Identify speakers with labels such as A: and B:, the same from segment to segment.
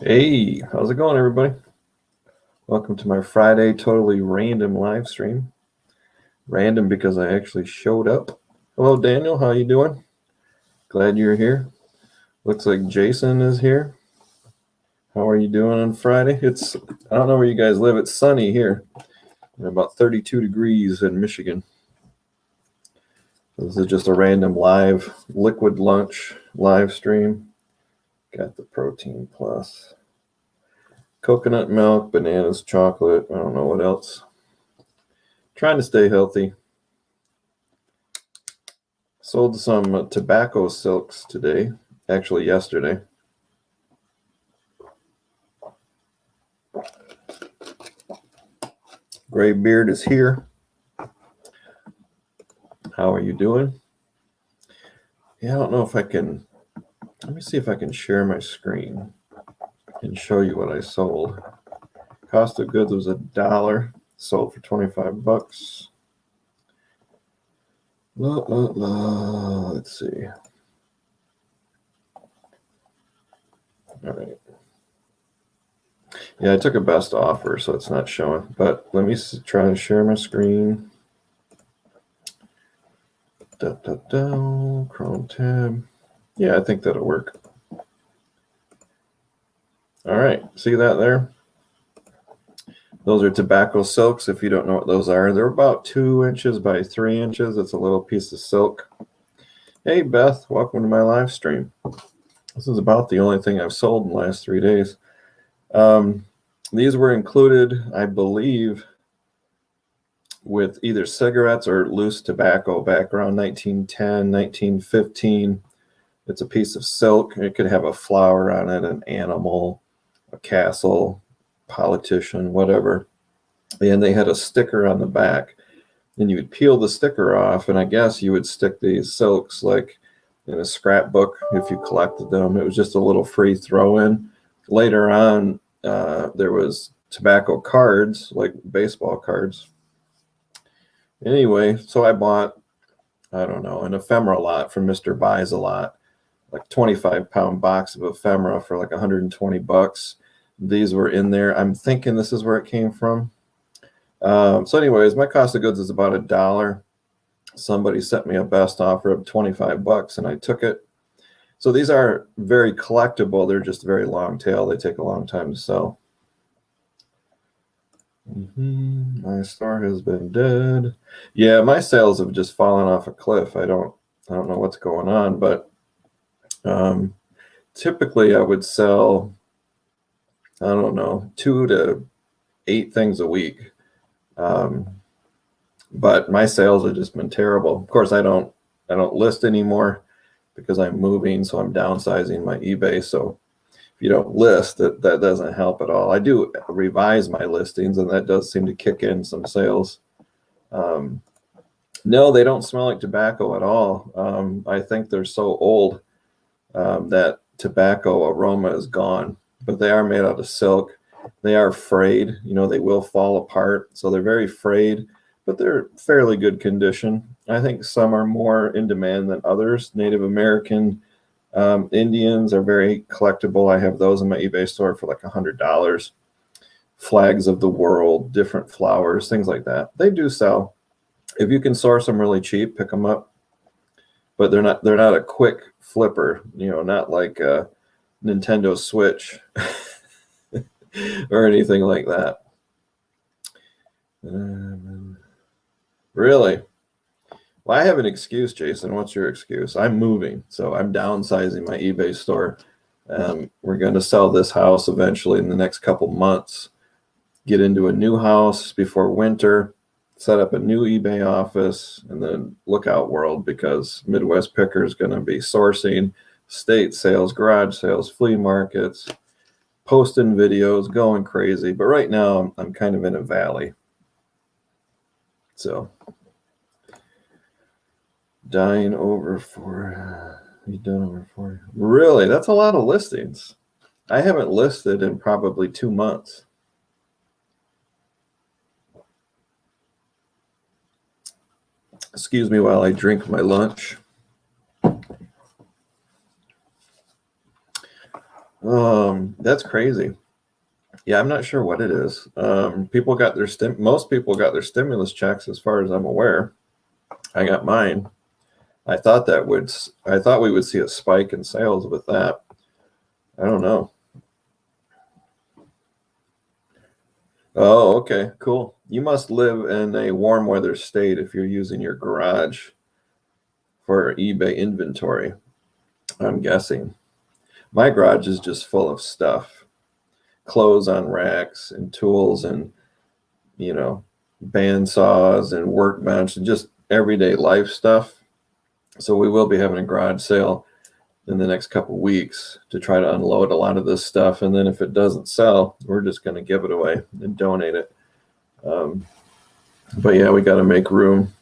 A: Hey, how's it going, everybody? Welcome to my Friday totally random live stream. Random because I actually showed up. Hello, Daniel. How you doing? Glad you're here. Looks like Jason is here. How are you doing on Friday? I don't know where you guys live. It's sunny here. We're about 32 degrees in Michigan. This is just a random live liquid lunch live stream. Got the protein plus. Coconut milk, bananas, chocolate. I don't know what else. Trying to stay healthy. Sold some tobacco silks today, actually yesterday. Gray Beard is here. How are you doing? Yeah, I don't know if I can. Let me see if I can share my screen and show you what I sold. Cost of goods was $1. Sold for 25 bucks. Let's see. All right. Yeah, I took a best offer, so it's not showing. But let me try to share my screen. Chrome tab. Yeah, I think that'll work. All right, see that there? Those are tobacco silks. If you don't know what those are, they're about 2 inches by 3 inches. It's a little piece of silk. Hey, Beth, welcome to my live stream. This is about the only thing I've sold in the last 3 days. These were included, I believe, with either cigarettes or loose tobacco back around 1910, 1915. It's a piece of silk. It could have a flower on it, an animal, a castle, politician, whatever. And they had a sticker on the back. And you would peel the sticker off, and I guess you would stick these silks like in a scrapbook if you collected them. It was just a little free throw-in. Later on, there was tobacco cards, like baseball cards. Anyway, so I bought, I don't know, an ephemera lot from Mr. Buys a Lot, like 25-pound box of ephemera for like 120 bucks. These were in there. I'm thinking this is where it came from. So anyways, my cost of goods is about $1. Somebody sent me a best offer of 25 bucks, and I took it. So these are very collectible. They're just very long tail. They take a long time to sell. My store has been dead. Yeah, my sales have just fallen off a cliff. I don't know what's going on, but typically I would sell, I don't know, 2 to 8 things a week. But my sales have just been terrible. Of course, I don't list anymore because I'm moving, so I'm downsizing my eBay. So if you don't list, that doesn't help at all. I do revise my listings, and that does seem to kick in some sales. No, they don't smell like tobacco at all. I think they're so old that tobacco aroma is gone, but they are made out of silk. They are frayed, they will fall apart. So they're very frayed, but they're fairly good condition. I think some are more in demand than others. Native American Indians are very collectible. I have those in my eBay store for like $100. Flags of the world, different flowers, things like that. They do sell. If you can source them really cheap, pick them up. But they're not a quick flipper, not like a Nintendo Switch or anything like that. Really? Well, I have an excuse, Jason. What's your excuse? I'm moving, so I'm downsizing my eBay store. We're going to sell this house eventually in the next couple months, get into a new house before winter, set up a new eBay office, and then look out, world, because Midwest Picker is going to be sourcing state sales, garage sales, flea markets, posting videos, going crazy. But right now, I'm kind of in a valley. So, dying over for, you done over for? Really? That's a lot of listings. I haven't listed in probably 2 months. Excuse me while I drink my lunch. That's crazy. Yeah, I'm not sure what it is. People got their most people got their stimulus checks, as far as I'm aware. I got mine. I thought we would see a spike in sales with that. I don't know. Oh, okay, cool. You must live in a warm weather state if you're using your garage for eBay inventory, I'm guessing. My garage is just full of stuff, clothes on racks and tools and, you know, band saws and workbench and just everyday life stuff. So we will be having a garage sale in the next couple of weeks to try to unload a lot of this stuff. And then if it doesn't sell, we're just going to give it away and donate it. But yeah, we got to make room.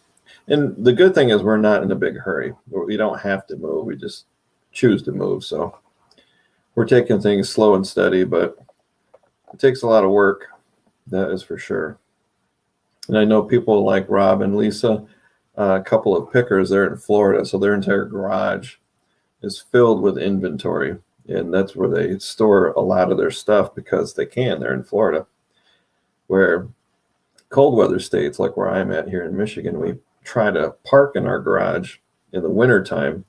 A: And the good thing is we're not in a big hurry. We don't have to move. We just choose to move. So we're taking things slow and steady, but it takes a lot of work. That is for sure. And I know people like Rob and Lisa, a couple of pickers there in Florida. So their entire garage is filled with inventory. And that's where they store a lot of their stuff because they can. They're in Florida. Where cold weather states, like where I'm at here in Michigan, we try to park in our garage in the wintertime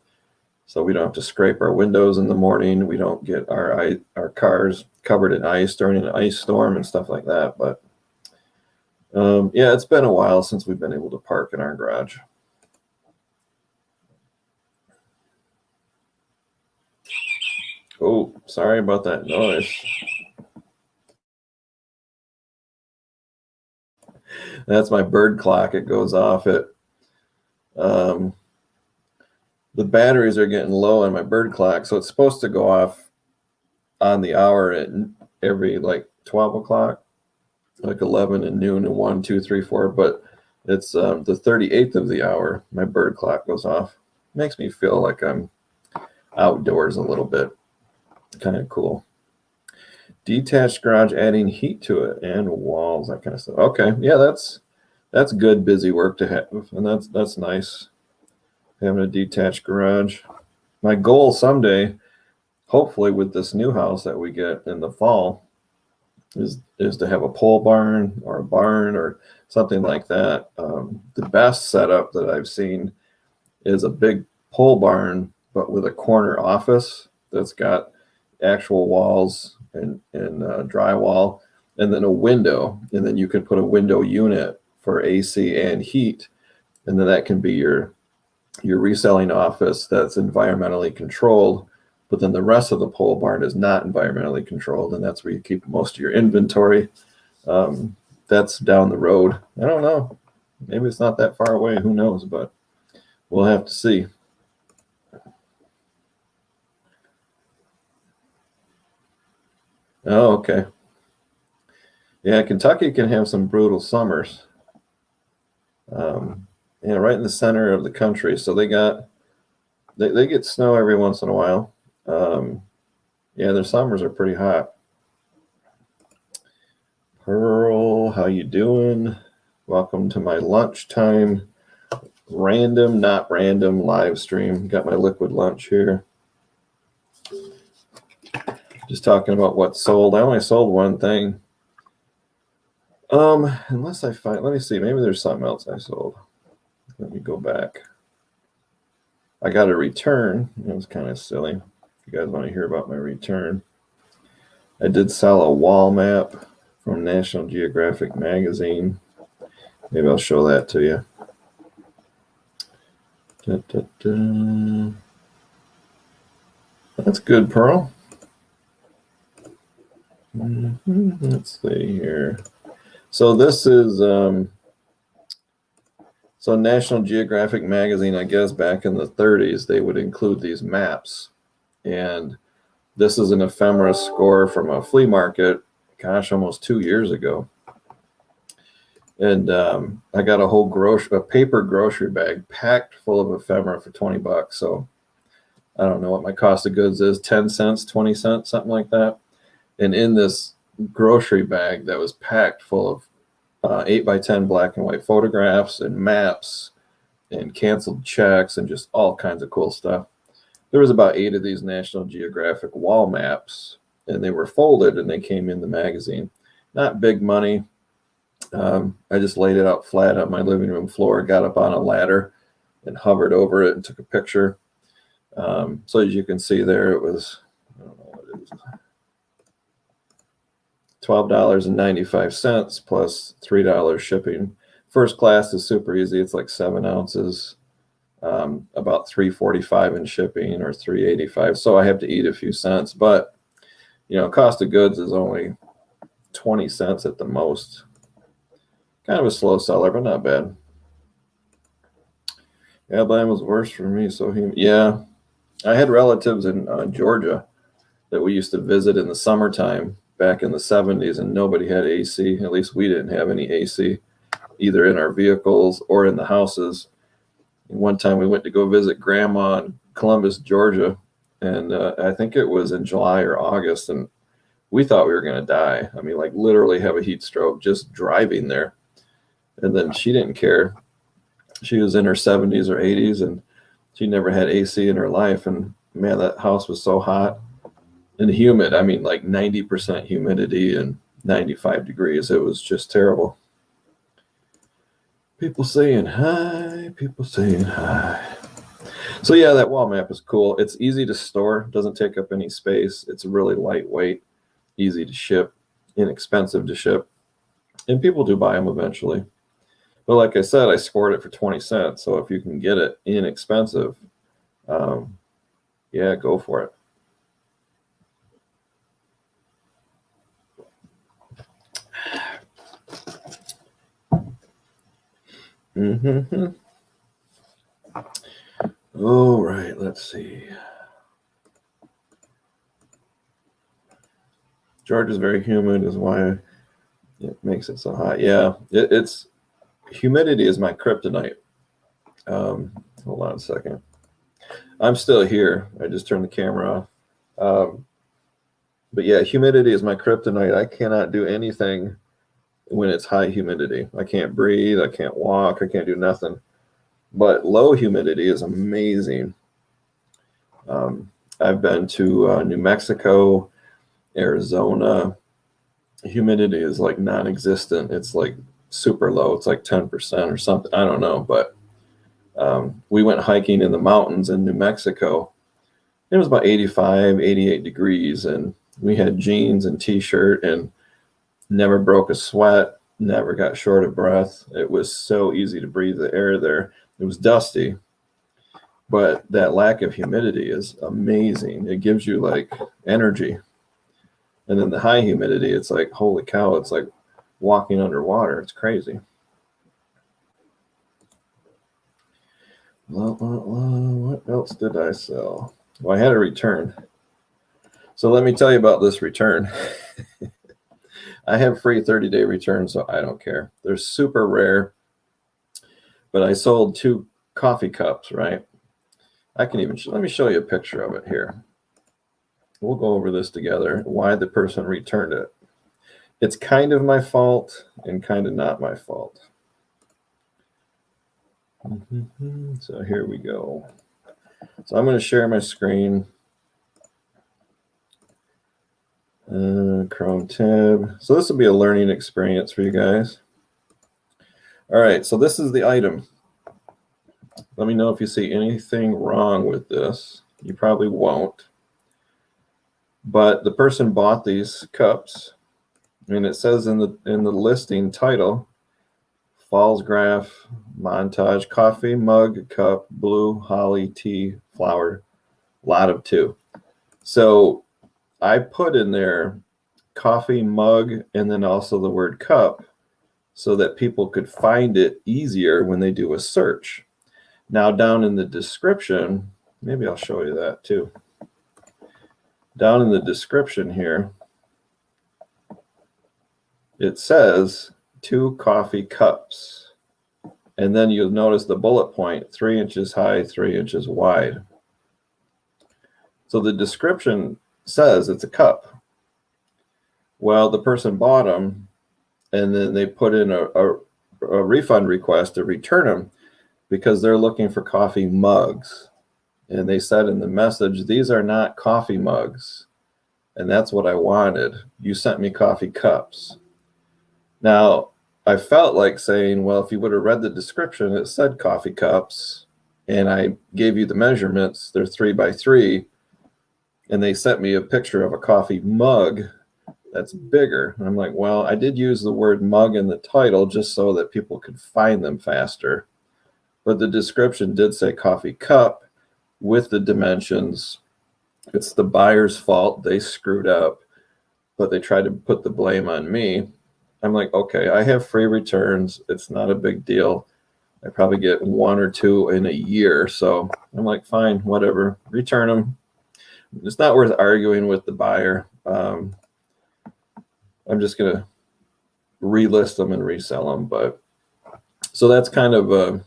A: so we don't have to scrape our windows in the morning. We don't get our cars covered in ice during an ice storm and stuff like that. But yeah, it's been a while since we've been able to park in our garage. Oh, sorry about that noise. That's my bird clock. It goes off at the batteries are getting low on my bird clock, so it's supposed to go off on the hour at every like 12 o'clock, like 11 and noon and 1, 2, 3, 4. But it's the 38th of the hour. My bird clock goes off. Makes me feel like I'm outdoors a little bit. Kind of cool. Detached garage, adding heat to it and walls, that kind of stuff. Okay, yeah, that's good busy work to have, and that's nice. Having a detached garage. My goal someday, hopefully with this new house that we get in the fall, is to have a pole barn or a barn or something like that. The best setup that I've seen is a big pole barn, but with a corner office that's got actual walls and drywall, and then a window, and then you can put a window unit for AC and heat, and then that can be your reselling office that's environmentally controlled, but then the rest of the pole barn is not environmentally controlled, and that's where you keep most of your inventory. That's down the road. I don't know. Maybe it's not that far away. Who knows? But we'll have to see. Oh, okay. Yeah, Kentucky can have some brutal summers. Yeah, right in the center of the country. So they get snow every once in a while. Yeah, their summers are pretty hot. Pearl, how you doing? Welcome to my lunchtime random, not random live stream. Got my liquid lunch here. Just talking about what sold. I only sold one thing. Unless I find, let me see, maybe there's something else I sold. Let me go back. I got a return. It was kind of silly. If you guys want to hear about my return, I did sell a wall map from National Geographic magazine. Maybe I'll show that to you. Da, da, da. That's good, Pearl. Let's see here. So this is so National Geographic magazine, I guess back in the 30s, they would include these maps. And this is an ephemera score from a flea market, gosh, almost 2 years ago. And I got a paper grocery bag packed full of ephemera for $20. So I don't know what my cost of goods is, 10 cents, 20 cents, something like that. And in this grocery bag that was packed full of 8x10 black and white photographs and maps and canceled checks and just all kinds of cool stuff. There was about 8 of these National Geographic wall maps and they were folded and they came in the magazine. Not big money. I just laid it out flat on my living room floor, got up on a ladder and hovered over it and took a picture. So as you can see there, it was, I don't know what it is, $12.95 plus $3 shipping. First class is super easy. It's like 7 ounces, about $3.45 in shipping or $3.85. So I have to eat a few cents, but cost of goods is only 20 cents at the most. Kind of a slow seller, but not bad. Alabama was worse for me. So yeah, I had relatives in Georgia that we used to visit in the summertime back in the 70s, and nobody had AC. At least we didn't have any AC, either in our vehicles or in the houses. And one time we went to go visit Grandma in Columbus, Georgia, and I think it was in July or August, and we thought we were going to die. I mean, like literally have a heat stroke just driving there. And then she didn't care. She was in her 70s or 80s, and she never had AC in her life. And man, that house was so hot and humid. I mean, like 90% humidity and 95 degrees. It was just terrible. People saying hi, people saying hi. So yeah, that wall map is cool. It's easy to store, doesn't take up any space. It's really lightweight, easy to ship, inexpensive to ship. And people do buy them eventually. But like I said, I scored it for 20 cents. So if you can get it inexpensive, yeah, go for it. All right, let's see. Georgia's very humid is why it makes it so hot. Yeah, it's humidity is my kryptonite. Hold on a second. I'm still here. I just turned the camera off. But yeah, humidity is my kryptonite. I cannot do anything when it's high humidity. I can't breathe. I can't walk. I can't do nothing. But low humidity is amazing. I've been to New Mexico, Arizona. Humidity is like non-existent. It's like super low. It's like 10% or something. I don't know. But we went hiking in the mountains in New Mexico. It was about 85, 88 degrees. And we had jeans and t-shirt and never broke a sweat, never got short of breath. It was so easy to breathe the air there. It was dusty, but that lack of humidity is amazing. It gives you like energy. And then the high humidity, it's like, holy cow, it's like walking underwater. It's crazy. What else did I sell? Well, I had a return. So let me tell you about this return. I have free 30-day returns, so I don't care. They're super rare. But I sold 2 coffee cups, right? I can even, let me show you a picture of it here. We'll go over this together, why the person returned it. It's kind of my fault and kind of not my fault. So here we go. So I'm going to share my screen. Chrome tab. So this will be a learning experience for you guys. All right, so this is the item. Let me know if you see anything wrong with this. You probably won't. But the person bought these cups, and it says in the listing title, Falls Graph Montage Coffee Mug Cup Blue Holly Tea Flower, lot of 2. So I put in there coffee mug and then also the word cup so that people could find it easier when they do a search. Now down in the description, maybe I'll show you that too. Down in the description here, it says 2 coffee cups. And then you'll notice the bullet point, 3 inches high, 3 inches wide. So the description says it's a cup. Well, the person bought them, and then they put in a refund request to return them because they're looking for coffee mugs. And they said in the message, these are not coffee mugs. and that's what I wanted. You sent me coffee cups. Now, I felt like saying, well, if you would have read the description, it said coffee cups, and I gave you the measurements. They're 3 by 3, and they sent me a picture of a coffee mug that's bigger. And I'm like, well, I did use the word mug in the title just so that people could find them faster. But the description did say coffee cup with the dimensions. It's the buyer's fault. They screwed up, but they tried to put the blame on me. I'm like, okay, I have free returns. It's not a big deal. I probably get 1 or 2 in a year. So I'm like, fine, whatever, return them. It's not worth arguing with the buyer. I'm just going to relist them and resell them. But so that's kind of a,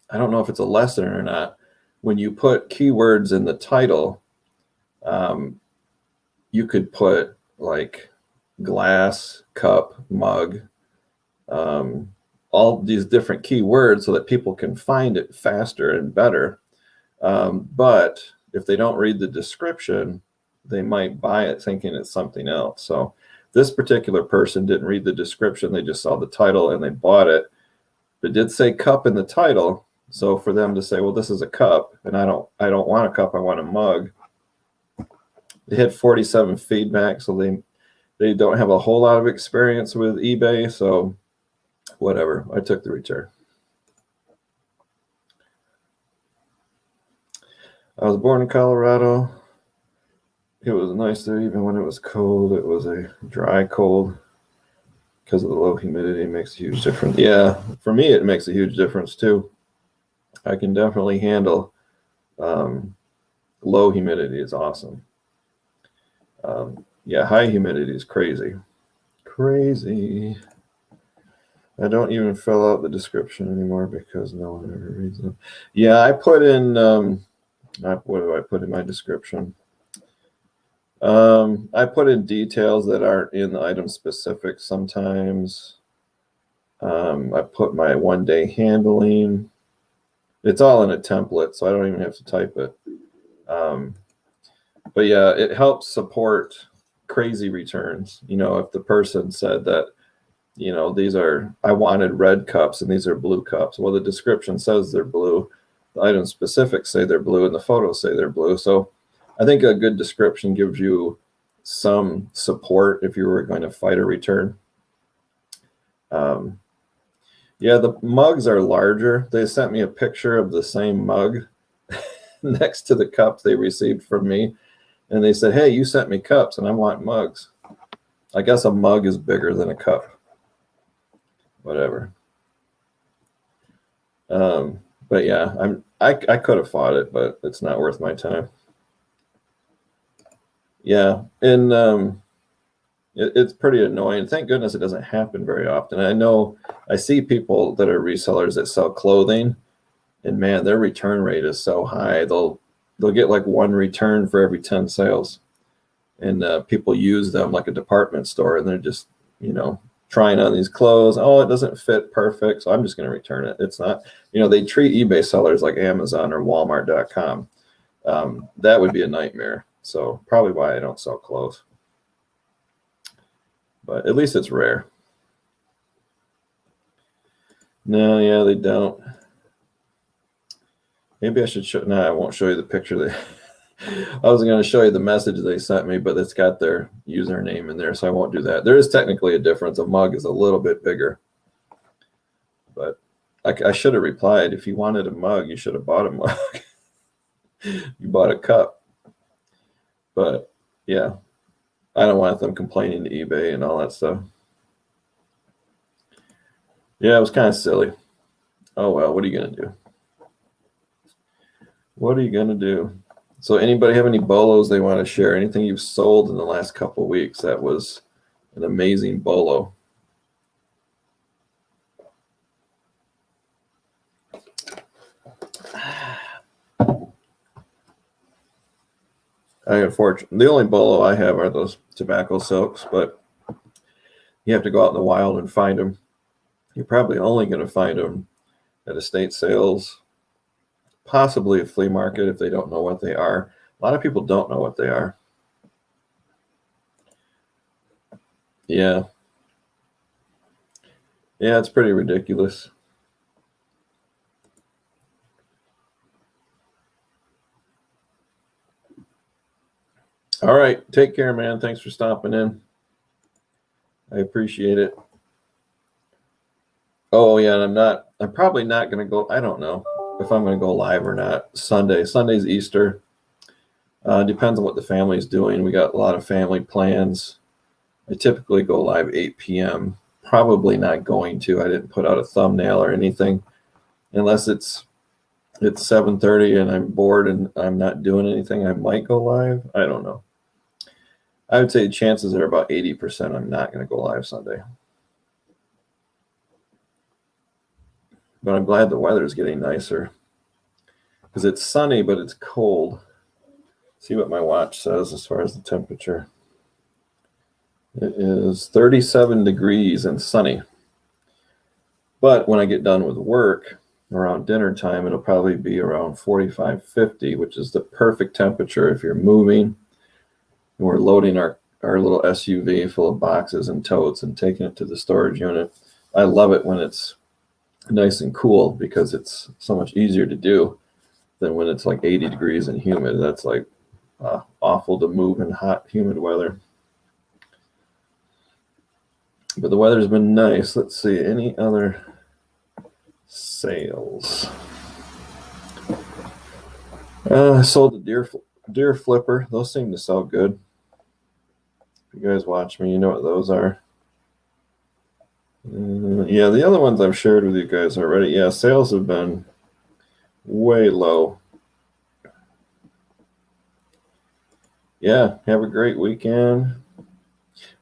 A: I don't know if it's a lesson or not. When you put keywords in the title, you could put like glass, cup, mug, all these different keywords so that people can find it faster and better. But if they don't read the description, they might buy it thinking it's something else. So this particular person didn't read the description. They just saw the title and they bought it. It did say cup in the title. So for them to say, well, this is a cup, and I don't want a cup, I want a mug. They had 47 feedback, so they don't have a whole lot of experience with eBay. So whatever, I took the return. I was born in Colorado. It was nice there even when it was cold. It was a dry cold because of the low humidity. It makes a huge difference. Yeah, for me, it makes a huge difference too. I can definitely handle low humidity. Is awesome. Yeah, high humidity is crazy. Crazy. I don't even fill out the description anymore because no one ever reads them. Yeah, I put in, what do I put in my description? I put in details that aren't in the item specific sometimes. I put my 1-day handling. It's all in a template, so I don't even have to type it. But yeah, it helps support crazy returns. You know, if the person said that, you know, these are, I wanted red cups and these are blue cups. Well, the description says they're blue. The item specifics say they're blue and the photos say they're blue. So I think a good description gives you some support if you were going to fight a return. Yeah, the mugs are larger. They sent me a picture of the same mug next to the cups they received from me. And they said, hey, you sent me cups and I want mugs. I guess a mug is bigger than a cup. Whatever. But yeah, I could have fought it, but it's not worth my time. Yeah, and it's pretty annoying. Thank goodness it doesn't happen very often. I know I see people that are resellers that sell clothing, and man, their return rate is so high. They'll get like 1 return for every 10 sales, and people use them like a department store, and they're just, you know, trying on these clothes. Oh, it doesn't fit perfect, so I'm just going to return it. It's not, you know, they treat eBay sellers like Amazon or Walmart.com. That would be a nightmare. So probably why I don't sell clothes. But at least it's rare. No, yeah, they don't. Maybe I should show. No, I won't show you the picture. I was going to show you the message they sent me, but it's got their username in there, so I won't do that. There is technically a difference. A mug is a little bit bigger. But I should have replied, if you wanted a mug, you should have bought a mug. You bought a cup. But yeah, I don't want them complaining to eBay and all that stuff. Yeah, it was kind of silly. Oh, well, what are you going to do? What are you going to do? So anybody have any bolos they want to share? Anything you've sold in the last couple of weeks that was an amazing bolo? Unfortunately, the only bolo I have are those tobacco silks, but you have to go out in the wild and find them. You're probably only going to find them at estate sales, possibly a flea market if they don't know what they are. A lot of people don't know what they are. Yeah. Yeah, it's pretty ridiculous. All right. Take care, man. Thanks for stopping in. I appreciate it. Oh, yeah. And I'm probably not going to go. I don't know if I'm going to go live or not. Sunday's Easter. Depends on what the family's doing. We got a lot of family plans. I typically go live 8 p.m. Probably not going to. I didn't put out a thumbnail or anything unless it's 7:30 and I'm bored and I'm not doing anything. I might go live. I don't know. I would say chances are about 80% I'm not going to go live Sunday. But I'm glad the weather is getting nicer because it's sunny, but it's cold. See what my watch says as far as the temperature. It is 37 degrees and sunny. But when I get done with work around dinner time, it'll probably be around 45, 50, which is the perfect temperature if you're moving. And we're loading our little SUV full of boxes and totes and taking it to the storage unit. I love it when it's nice and cool because it's so much easier to do than when it's like 80 degrees and humid. That's like awful to move in hot, humid weather. But the weather's been nice. Let's see, any other sales? I sold the deer flipper. Those seem to sell good. If you guys watch me, you know what those are. Yeah, the other ones I've shared with you guys already. Yeah, sales have been way low. Yeah, have a great weekend.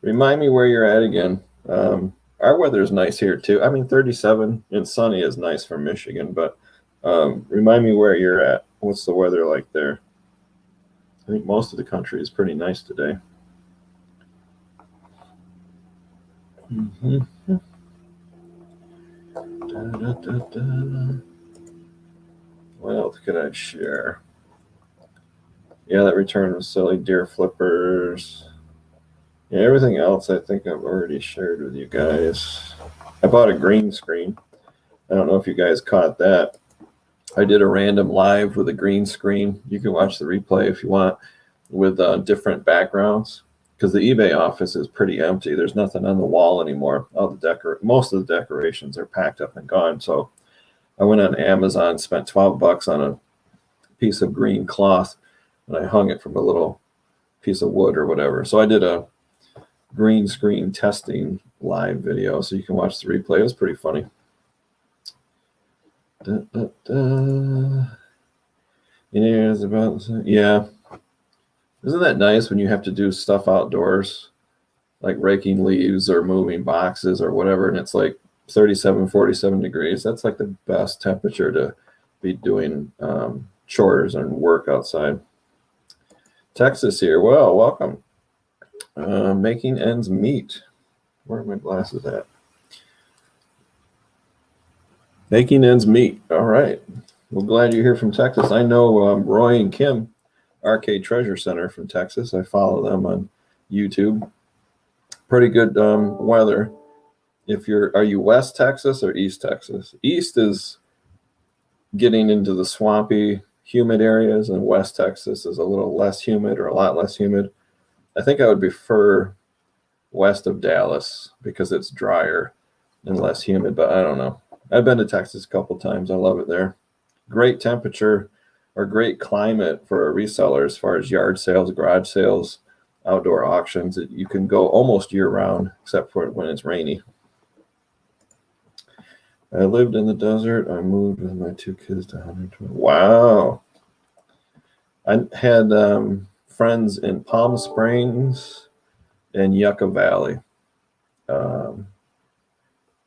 A: Remind me where you're at again. Our weather is nice here too. I mean, 37 and sunny is nice for Michigan, but remind me where you're at. What's the weather like there? I think most of the country is pretty nice today. Mm-hmm. What else could I share? Yeah, that return was silly. Deer flippers. Yeah, everything else I think I've already shared with you guys. I bought a green screen. I don't know if you guys caught that. I did a random live with a green screen. You can watch the replay if you want with different backgrounds because the eBay office is pretty empty. There's nothing on the wall anymore. Most of the decorations are packed up and gone. So I went on Amazon, spent $12 on a piece of green cloth, and I hung it from a little piece of wood or whatever. So I did a green screen testing live video, so you can watch the replay. It was pretty funny. Yeah. Isn't that nice when you have to do stuff outdoors, like raking leaves or moving boxes or whatever, and it's like 37, 47 degrees? That's like the best temperature to be doing chores and work outside. Texas here. Well, welcome. Making ends meet. Where are my glasses at? Making ends meet. All right. Well, glad you're here from Texas. I know Roy and Kim, Arcade Treasure Center from Texas. I follow them on YouTube. Pretty good weather. Are you West Texas or East Texas? East is getting into the swampy, humid areas, and West Texas is a little less humid or a lot less humid. I think I would prefer west of Dallas because it's drier and less humid, but I don't know. I've been to Texas a couple times. I love it there. Great temperature or great climate for a reseller as far as yard sales, garage sales, outdoor auctions. You can go almost year round except for when it's rainy. I lived in the desert. I moved with my 2 kids to 120. Wow. I had friends in Palm Springs and Yucca Valley,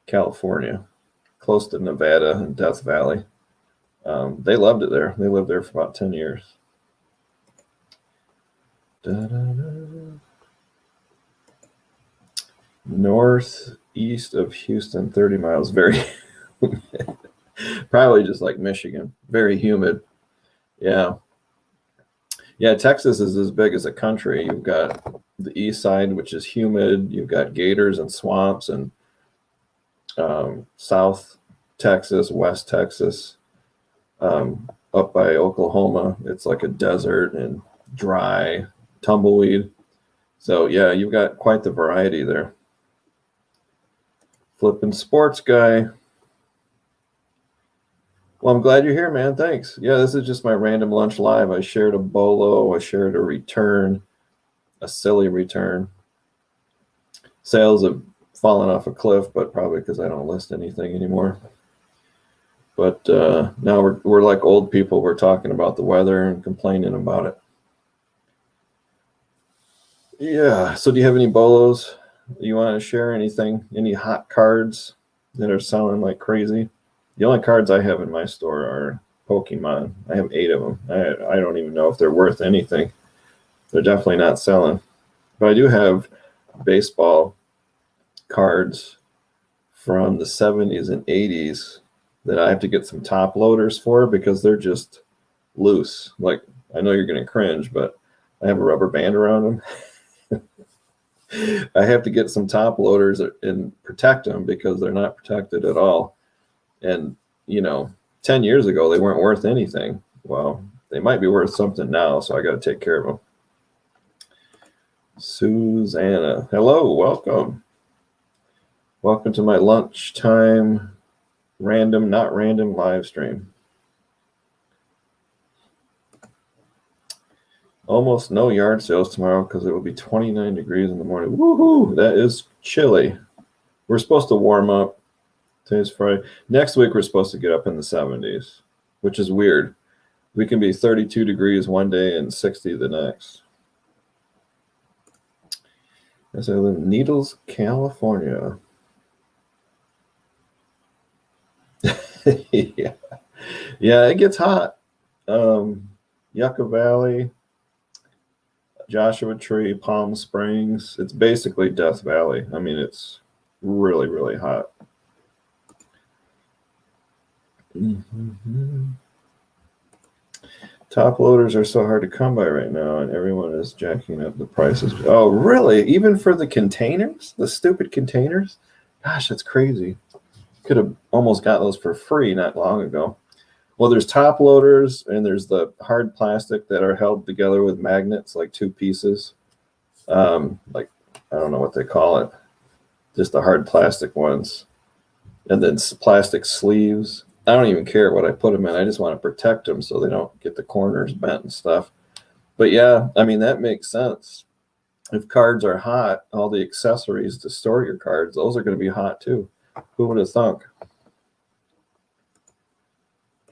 A: California, close to Nevada and Death Valley. They loved it there. They lived there for about 10 years. Northeast of Houston, 30 miles. Very probably just like Michigan. Very humid. Yeah. Yeah, Texas is as big as a country. You've got the east side, which is humid. You've got gators and swamps, and South Texas, West Texas, up by Oklahoma, it's like a desert and dry, tumbleweed. So yeah, you've got quite the variety there. Flipping sports guy. Well, I'm glad you're here, man. Thanks. Yeah, this is just my random lunch live. I shared a bolo. I shared a return, a silly return. Sales have fallen off a cliff, but probably because I don't list anything anymore. But now we're like old people. We're talking about the weather and complaining about it. Yeah. So do you have any bolos? Do you want to share anything? Any hot cards that are selling like crazy? The only cards I have in my store are Pokemon. I have 8 of them. I don't even know if they're worth anything. They're definitely not selling. But I do have baseball cards from the 70s and 80s that I have to get some top loaders for because they're just loose. Like, I know you're going to cringe, but I have a rubber band around them. I have to get some top loaders and protect them because they're not protected at all. And, 10 years ago, they weren't worth anything. Well, they might be worth something now, so I got to take care of them. Susanna, hello, welcome. Welcome to my lunchtime random, not random live stream. Almost no yard sales tomorrow because it will be 29 degrees in the morning. Woohoo! That is chilly. We're supposed to warm up. Today's Friday. Next week, we're supposed to get up in the 70s, which is weird. We can be 32 degrees one day and 60 the next. As I live in Needles, California. Yeah, it gets hot. Yucca Valley, Joshua Tree, Palm Springs. It's basically Death Valley. I mean, it's really, really hot. Mm-hmm. Top loaders are so hard to come by right now, and everyone is jacking up the prices. Oh, really? Even for the containers? The stupid containers? Gosh, that's crazy. Could have almost got those for free not long ago. Well, there's top loaders, and there's the hard plastic that are held together with magnets, like 2 pieces. Like, I don't know what they call it. Just the hard plastic ones. And then plastic sleeves. I don't even care what I put them in. I just want to protect them so they don't get the corners bent and stuff. But yeah, I mean, that makes sense. If cards are hot, all the accessories to store your cards, those are going to be hot too. Who would have thunk?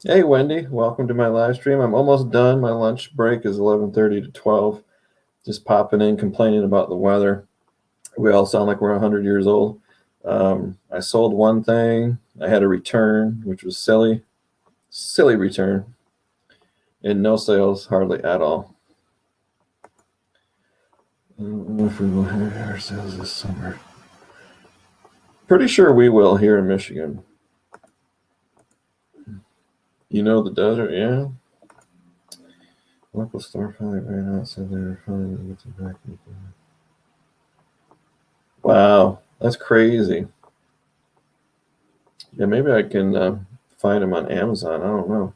A: Hey, Wendy, welcome to my live stream. I'm almost done. My lunch break is 11:30 to 12. Just popping in, complaining about the weather. We all sound like we're 100 years old. I sold one thing. I had a return, which was silly return, and no sales hardly at all. I don't know if we will have our sales this summer. Pretty sure we will here in Michigan. The desert, yeah. Local store finally ran out, said they were finally going to get back. Wow, that's crazy. Yeah, maybe I can find them on Amazon. I don't know.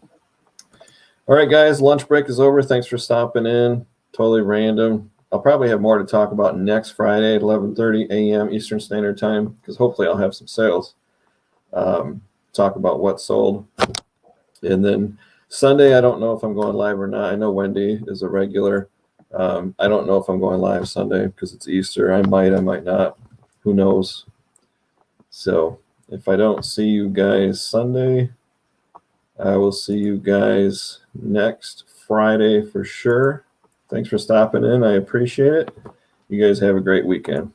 A: All right, guys, lunch break is over. Thanks for stopping in. Totally random. I'll probably have more to talk about next Friday at 11:30 a.m. Eastern Standard Time because hopefully I'll have some sales. Talk about what sold. And then Sunday, I don't know if I'm going live or not. I know Wendy is a regular. I don't know if I'm going live Sunday because it's Easter. I might not. Who knows? So if I don't see you guys Sunday, I will see you guys next Friday for sure. Thanks for stopping in. I appreciate it. You guys have a great weekend.